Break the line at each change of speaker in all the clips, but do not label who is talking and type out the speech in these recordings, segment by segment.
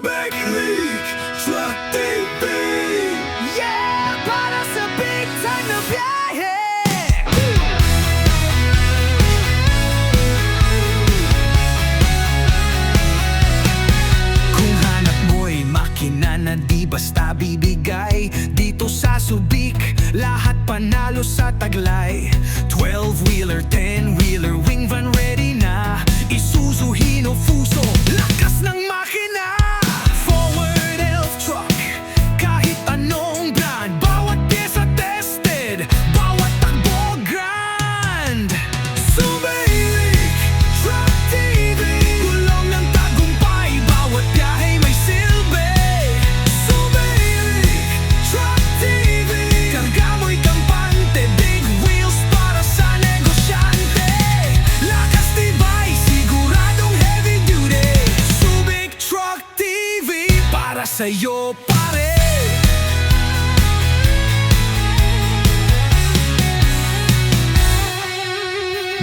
Supergreat Truck TV.
Yeah, para sa big time na biyahe. Kung hanap mo'y makina na di basta bibigay, dito sa Subic, lahat panalo sa taglay. 12-wheeler, 10-wheeler, Wingvan ready na. Isuzu, Hino, Fuso, lakas ng makina. Forward elf truck, kahit anong brand, bawat pyesa tested, bawat takbo grand. Supergreat Truck TV, gulong ng tagumpay, bawat biyahe may silbi. Supergreat Truck TV, karga mo'y kampante, big wheels para sa negosyante. Lakas tibay, siguradong heavy duty. Subic Truck TV, para sa'yo pare.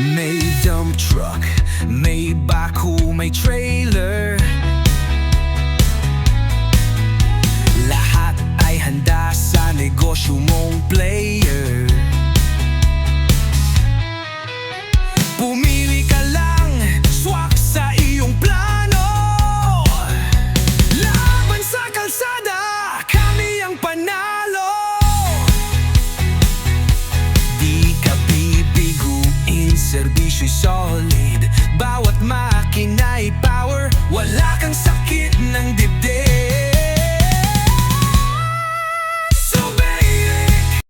May dump truck, may backhoe, may trailer, lahat ay handa sa negosyo mong player. Pumili ka lang, swak sa iyong plano. Laban sa kalsada, kami ang panalo. Di ka bibiguin, serbisyo'y solid.